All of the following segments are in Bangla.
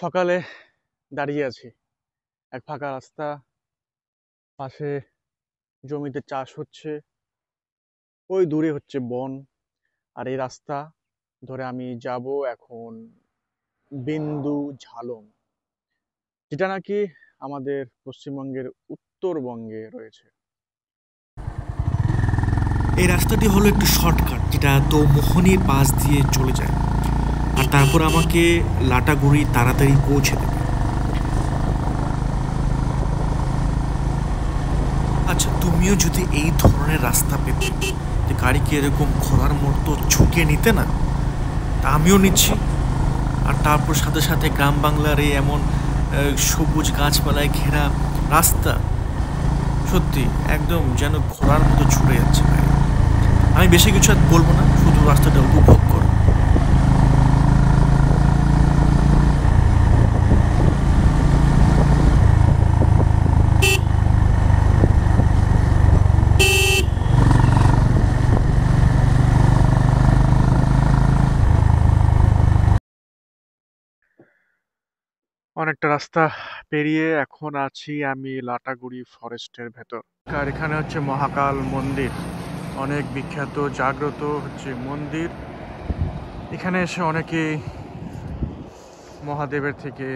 সকালে দাঁড়িয়ে আছি এক ফাঁকা রাস্তা, পাশে জমিতে চাষ হচ্ছে, ওই দূরে হচ্ছে বন। আর এই রাস্তা ধরে আমি যাব এখন বিন্দু ঝালং, যেটা নাকি আমাদের পশ্চিমবঙ্গের উত্তরবঙ্গে রয়েছে। এই রাস্তাটি হলো একটু শর্টকাট, যেটা দোমোহনীর পাশ দিয়ে চলে যায় আর তারপর আমাকে লাটাগুড়ি তাড়াতাড়ি পৌঁছে দেবে। আচ্ছা, তুমিও যদি এই ধরনের রাস্তা পেতে, যে গাড়িকে এরকম খরার মতো ঝুঁকিয়ে নিতে না, তা আমিও নিচ্ছি। আর তারপর সাথে সাথে গ্রাম বাংলার এই এমন সবুজ গাছপালায় ঘেরা রাস্তা, সত্যি একদম যেন ঘোড়ার মতো ছুটে যাচ্ছে। আমি বেশি কিছু আর বলবো না, শুধু রাস্তাটা উপভোগ করো। অনেকটা রাস্তা পেরিয়ে এখন আছি আমি লাটাগুড়ি ফরেস্টের ভেতর। আর এখানে হচ্ছে মহাকাল মন্দির, অনেক বিখ্যাত জাগ্রত হচ্ছে মন্দির। এখানে এসে অনেকেই মহাদেবের থেকে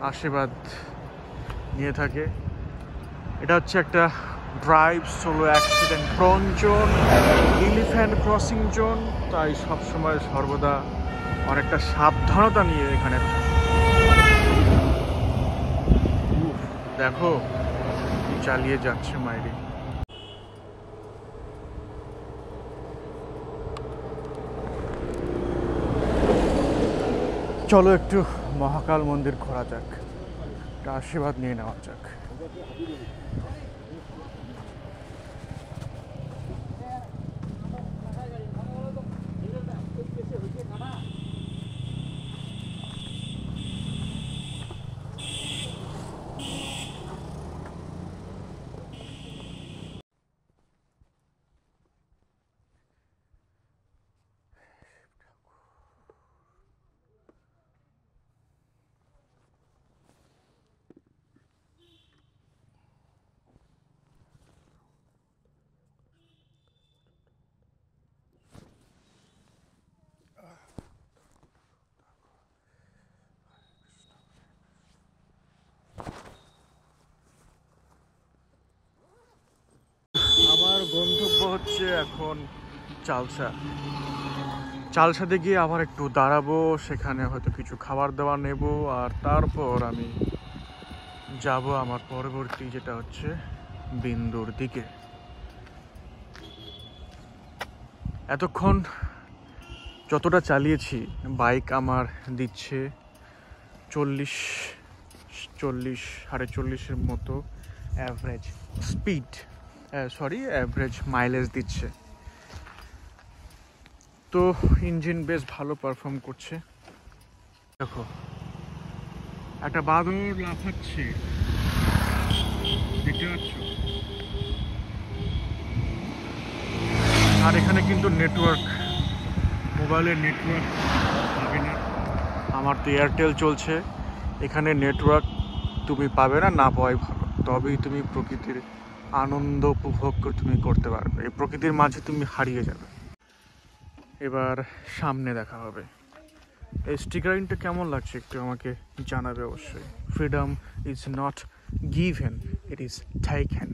আশীর্বাদ নিয়ে থাকে। এটা হচ্ছে একটা drive solo accident prone zone, elephant crossing zone, তাই সবসময় সর্বদা অনেকটা সাবধানতা নিয়ে এখানে দেখো চালিয়ে যাচ্ছে মাইরি। চলো একটু মহাকাল মন্দির ঘোরা যাক, একটা আশীর্বাদ নিয়ে নেওয়া যাক। আমার গন্তব্য হচ্ছে এখন চালসাতে গিয়ে আবার একটু দাঁড়াবো, সেখানে হয়তো কিছু খাবার দাবার নেব, আর তারপর আমি যাব আমার পরবর্তী যেটা হচ্ছে বিন্দুর দিকে। এতক্ষণ যতটা চালিয়েছি বাইক আমার দিচ্ছে 40-40-45-এর মতো অ্যাভারেজ স্পিড, অ্যাভারেজ মাইলেজ দিচ্ছে। তো ইঞ্জিন বেশ ভালো পারফর্ম করছে। দেখো একটা বাদর লাফাচ্ছে, দেখতে পাচ্ছ? আর এখানে কিন্তু নেটওয়ার্ক, মোবাইলের নেটওয়ার্ক পাবে না। আমার তো এয়ারটেল চলছে, এখানে নেটওয়ার্ক তুমি পাবে না, না পাওয়াই ভালো। তবেই তুমি প্রকৃতির আনন্দ উপভোগ তুমি করতে পারবে, এই প্রকৃতির মাঝে তুমি হারিয়ে যাবে। এবার সামনে দেখা হবে। এই স্টিকারিংটা কেমন লাগছে একটু আমাকে জানাবে অবশ্যই। Freedom is not given, it is taken.